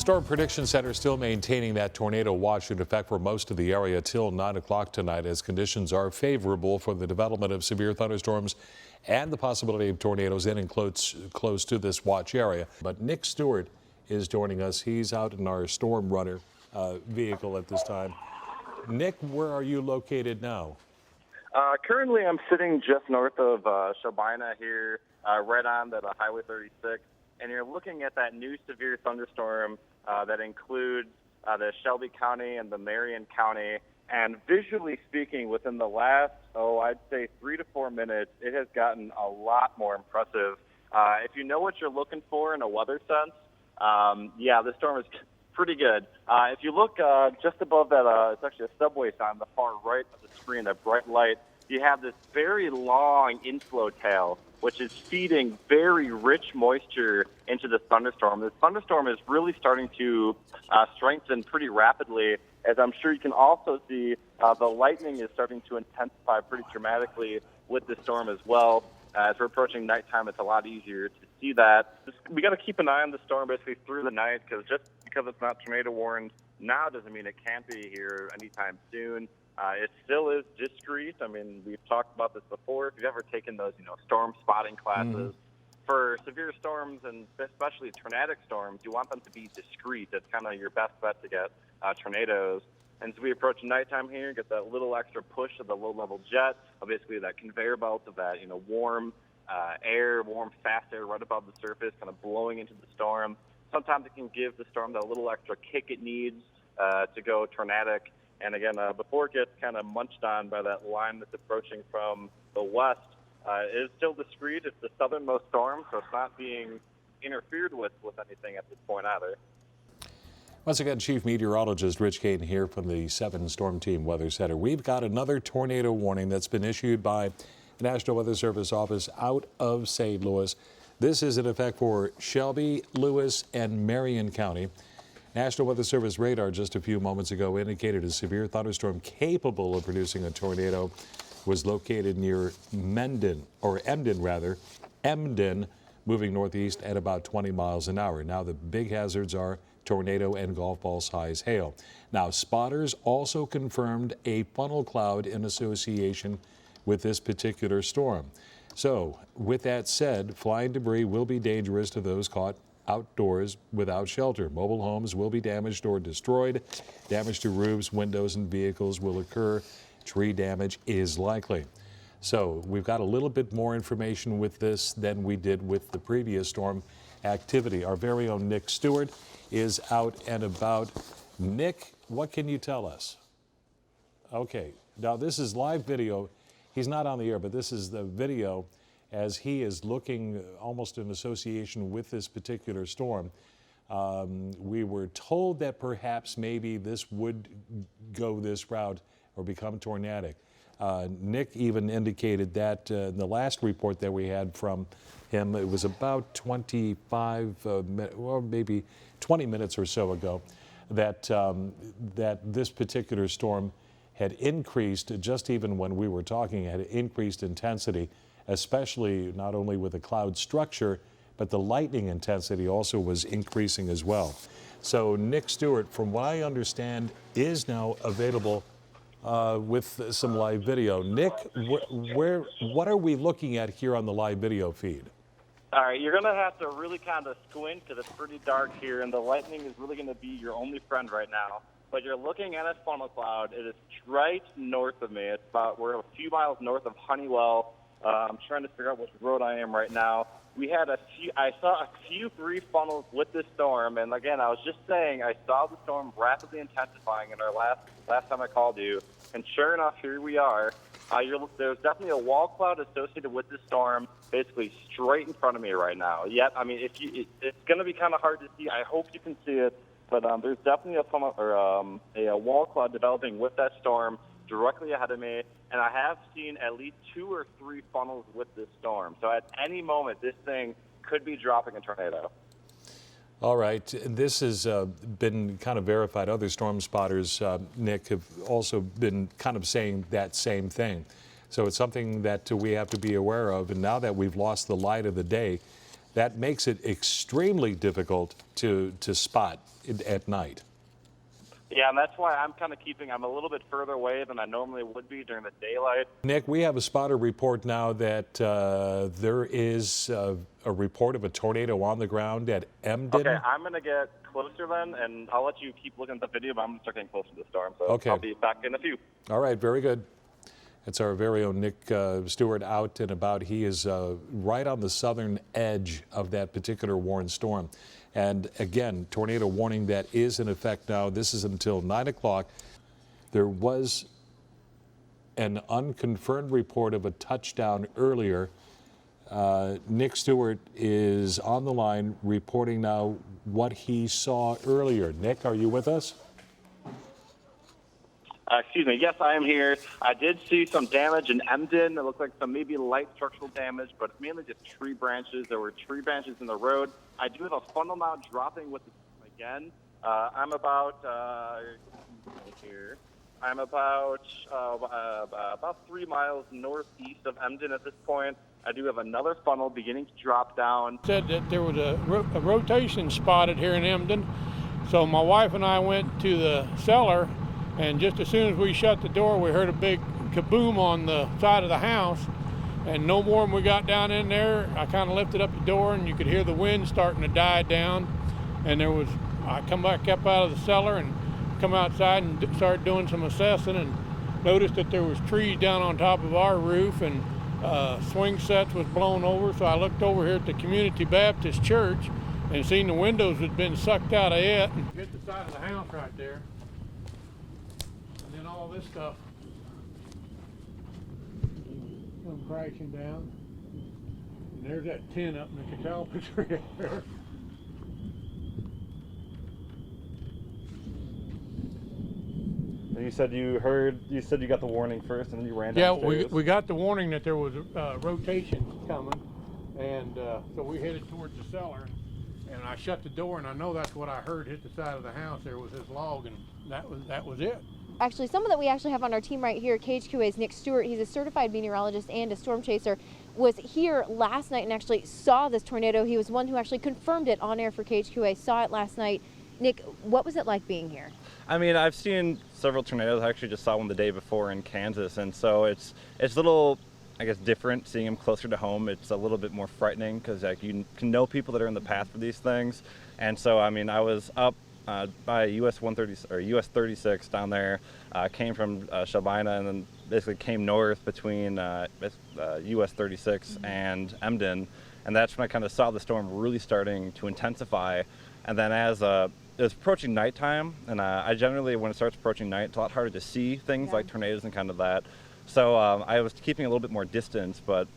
Storm Prediction Center still maintaining that tornado watch in effect for most of the area till 9 o'clock tonight, as conditions are favorable for the development of severe thunderstorms and the possibility of tornadoes in and close to this watch area. But Nick Stewart is joining us. He's out in our Storm Runner vehicle at this time. Nick, where are you located now? Currently, I'm sitting just north of Shelbina here, right on the Highway 36, and you're looking at that new severe thunderstorm that includes the Shelby County and the Marion County. And visually speaking, within the last, I'd say 3 to 4 minutes, it has gotten a lot more impressive. If you know what you're looking for in a weather sense, yeah, this storm is pretty good. If you look just above that, it's actually a subway sign on the far right of the screen, that bright light, you have this very long inflow tail, which is feeding very rich moisture into the thunderstorm. This thunderstorm is really starting to strengthen pretty rapidly. As I'm sure you can also see, the lightning is starting to intensify pretty dramatically with the storm as well. As we're approaching nighttime, it's a lot easier to see that. We got to keep an eye on the storm basically through the night, because just because it's not tornado warned now doesn't mean it can't be here anytime soon. It still is discreet. I mean, we've talked about this before. If you've ever taken those, storm spotting classes, for severe storms and especially tornadic storms, you want them to be discreet. That's kind of your best bet to get tornadoes. And as we approach nighttime here, get that little extra push of the low-level jet, basically that conveyor belt of that, warm air, warm, fast air right above the surface, kind of blowing into the storm. Sometimes it can give the storm that little extra kick it needs to go tornadic. And again, before it gets kind of munched on by that line that's approaching from the west, it is still discreet. It's the southernmost storm, so it's not being interfered with anything at this point either. Once again, Chief Meteorologist Rich Kane here from the 7 Storm Team Weather Center. We've got another tornado warning that's been issued by the National Weather Service office out of St. Louis. This is in effect for Shelby, Lewis, and Marion County. National Weather Service radar just a few moments ago indicated a severe thunderstorm capable of producing a tornado was located near Emden, moving northeast at about 20 miles an hour. Now the big hazards are tornado and golf ball size hail. Now spotters also confirmed a funnel cloud in association with this particular storm. So with that said, flying debris will be dangerous to those caught outdoors without shelter. Mobile homes will be damaged or destroyed. Damage to roofs, windows, and vehicles will occur. Tree damage is likely. So we've got a little bit more information with this than we did with the previous storm activity. Our very own Nick Stewart is out and about. Nick, what can you tell us? Okay, now this is live video. He's not on the air, but this is the video as he is looking almost in association with this particular storm. We were told that perhaps maybe this would go this route or become tornadic. Nick even indicated that in the last report that we had from him, it was about 25, or maybe 20 minutes or so ago, that this particular storm had increased, just even when we were talking, had increased intensity, especially not only with the cloud structure, but the lightning intensity also was increasing as well. So Nick Stewart, from what I understand, is now available with some live video. Nick, what are we looking at here on the live video feed? All right, you're going to have to really kind of squint because it's pretty dark here, and the lightning is really going to be your only friend right now. But you're looking at a funnel cloud. It is right north of me. It's we're a few miles north of Honeywell. I'm trying to figure out which road I am right now. I saw a few brief funnels with this storm, and again, I was just saying, I saw the storm rapidly intensifying in our last time I called you, and sure enough, here we are. There's definitely a wall cloud associated with this storm, basically straight in front of me right now. Yet, I mean, it's going to be kind of hard to see. I hope you can see it, but there's definitely a funnel or a wall cloud developing with that storm directly ahead of me, and I have seen at least 2 or 3 funnels with this storm. So at any moment, this thing could be dropping a tornado. All right. This has been kind of verified. Other storm spotters, Nick, have also been kind of saying that same thing. So it's something that we have to be aware of. And now that we've lost the light of the day, that makes it extremely difficult to spot at night. Yeah, and that's why I'm a little bit further away than I normally would be during the daylight. Nick, we have a spotter report now that there is a report of a tornado on the ground at Emden. Okay, I'm going to get closer then, and I'll let you keep looking at the video, but I'm going to start getting closer to the storm, so Okay. I'll be back in a few. All right, very good. It's our very own Nick Stewart out and about. He is right on the southern edge of that particular warned storm. And again, tornado warning that is in effect now. This is until 9 o'clock. There was an unconfirmed report of a touchdown earlier. Nick Stewart is on the line reporting now what he saw earlier. Nick, are you with us? Excuse me. Yes, I am here. I did see some damage in Emden. It looked like some maybe light structural damage, but mainly just tree branches. There were tree branches in the road. I do have a funnel now dropping with the again. I'm about here. I'm about 3 miles northeast of Emden at this point. I do have another funnel beginning to drop down. Said that there was a rotation spotted here in Emden, so my wife and I went to the cellar. And just as soon as we shut the door, we heard a big kaboom on the side of the house. And no more than we got down in there, I kind of lifted up the door and you could hear the wind starting to die down. And I come back up out of the cellar and come outside and started doing some assessing and noticed that there was trees down on top of our roof and swing sets was blown over. So I looked over here at the Community Baptist Church and seen the windows had been sucked out of it. And hit the side of the house right there. And all this stuff come crashing down. And there's that tin up in the catalpa tree up there. You said you got the warning first and then you ran downstairs? Yeah, we got the warning that there was a rotation coming, and so we headed towards the cellar. And I shut the door, and I know that's what I heard hit the side of the house. There was this log, and that was it. Actually, someone that we actually have on our team right here, KHQA's Nick Stewart, he's a certified meteorologist and a storm chaser, was here last night and actually saw this tornado. He was one who actually confirmed it on air for KHQA, saw it last night. Nick, what was it like being here? I mean, I've seen several tornadoes. I actually just saw one the day before in Kansas, and so it's a little, I guess, different seeing them closer to home. It's a little bit more frightening because you can know people that are in the path for these things. And so, I mean, I was up by US 130 or US 36 down there, came from Shelbina and then basically came north between US 36 and Emden, and that's when I kind of saw the storm really starting to intensify. And then as it was approaching nighttime, and I generally, when it starts approaching night, it's a lot harder to see things like tornadoes and kind of that. So I was keeping a little bit more distance, but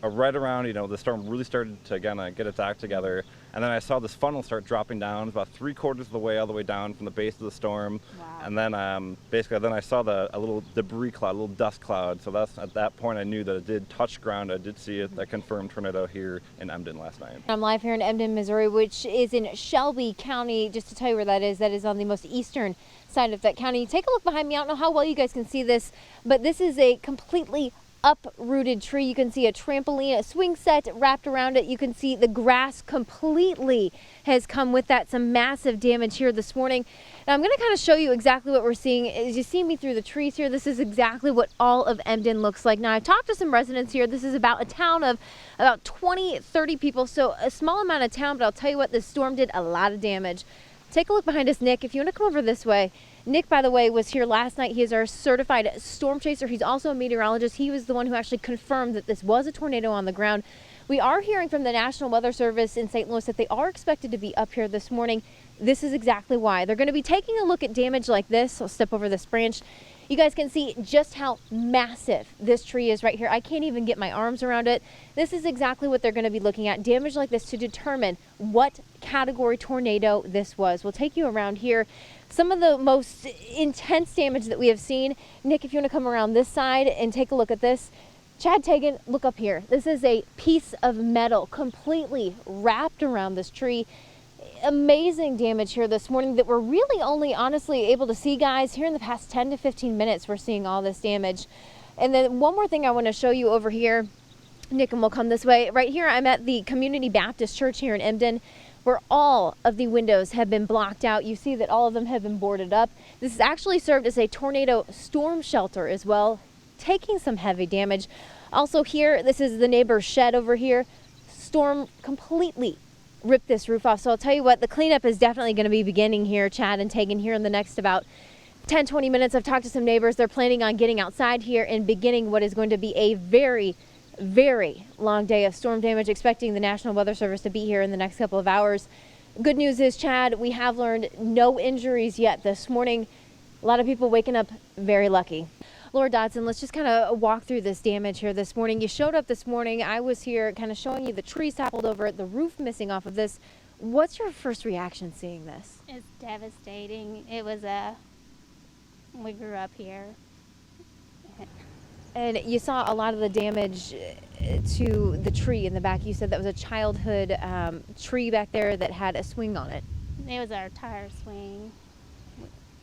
right around, the storm really started to get its act together. And then I saw this funnel start dropping down about 3/4 of the way, all the way down from the base of the storm. Wow. And then basically, then I saw a little debris cloud, a little dust cloud. So that's at that point I knew that it did touch ground. I did see a confirmed tornado here in Emden last night. I'm live here in Emden, Missouri, which is in Shelby County. Just to tell you where that is on the most eastern side of that county. Take a look behind me. I don't know how well you guys can see this, but this is a completely uprooted tree. You can see a trampoline, a swing set wrapped around it. You can see the grass completely has come with that. Some massive damage here this morning. And I'm going to kind of show you exactly what we're seeing. As you see me through the trees here, this is exactly what all of Emden looks like. Now, I've talked to some residents here. This is about a town of about 20, 30 people, so a small amount of town, but I'll tell you what, this storm did a lot of damage. Take a look behind us, Nick. If you want to come over this way. Nick, by the way, was here last night. He is our certified storm chaser. He's also a meteorologist. He was the one who actually confirmed that this was a tornado on the ground. We are hearing from the National Weather Service in St. Louis that they are expected to be up here this morning. This is exactly why. They're going to be taking a look at damage like this. I'll step over this branch. You guys can see just how massive this tree is right here. I can't even get my arms around it. This is exactly what they're going to be looking at, damage like this, to determine what category tornado this was. We'll take you around here. Some of the most intense damage that we have seen. Nick, if you want to come around this side and take a look at this. Chad Tagan, look up here. This is a piece of metal completely wrapped around this tree. Amazing damage here this morning that we're really only honestly able to see, guys. Here in the past 10 to 15 minutes, we're seeing all this damage. And then one more thing I want to show you over here, Nick, and we'll come this way. Right here, I'm at the Community Baptist Church here in Emden. where all of the windows have been blocked out. You see that all of them have been boarded up. This has actually served as a tornado storm shelter as well, taking some heavy damage. Also here, this is the neighbor's shed over here. Storm completely ripped this roof off. So I'll tell you what, the cleanup is definitely going to be beginning here, Chad and Tegan, here in the next about 10-20 minutes. I've talked to some neighbors. They're planning on getting outside here and beginning what is going to be a very long day of storm damage, expecting the National Weather Service to be here in the next couple of hours. Good news is, Chad, we have learned no injuries yet this morning. A lot of people waking up very lucky. Laura Dodson, let's just kind of walk through this damage here this morning. You showed up this morning. I was here kind of showing you the trees toppled over it, the roof missing off of this. What's your first reaction seeing this? It's devastating. It was we grew up here. And you saw a lot of the damage to the tree in the back. You said that was a childhood tree back there that had a swing on it. It was our tire swing.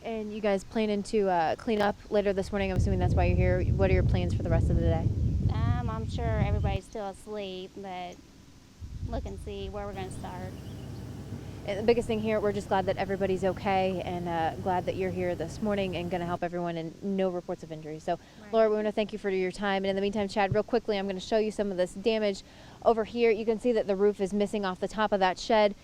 And you guys planning to clean up later this morning? I'm assuming that's why you're here. What are your plans for the rest of the day? I'm sure everybody's still asleep, but look and see where we're going to start. And the biggest thing here, we're just glad that everybody's okay, and glad that you're here this morning and going to help everyone, and no reports of injury. So, Right. Laura, we want to thank you for your time. And in the meantime, Chad, real quickly, I'm going to show you some of this damage over here. You can see that the roof is missing off the top of that shed.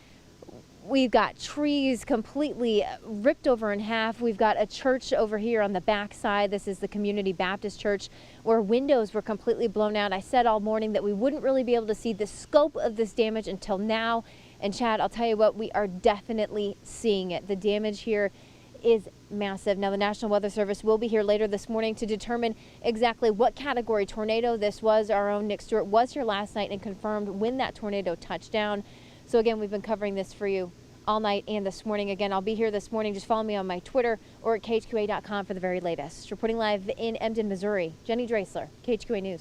We've got trees completely ripped over in half. We've got a church over here on the back side. This is the Community Baptist Church, where windows were completely blown out. I said all morning that we wouldn't really be able to see the scope of this damage until now. And Chad, I'll tell you what, we are definitely seeing it. The damage here is massive. Now, the National Weather Service will be here later this morning to determine exactly what category tornado this was. Our own Nick Stewart was here last night and confirmed when that tornado touched down. So again, we've been covering this for you all night and this morning. Again, I'll be here this morning. Just follow me on my Twitter or at KHQA.com for the very latest. Reporting live in Emden, Missouri, Jenny Drasler, KHQA News.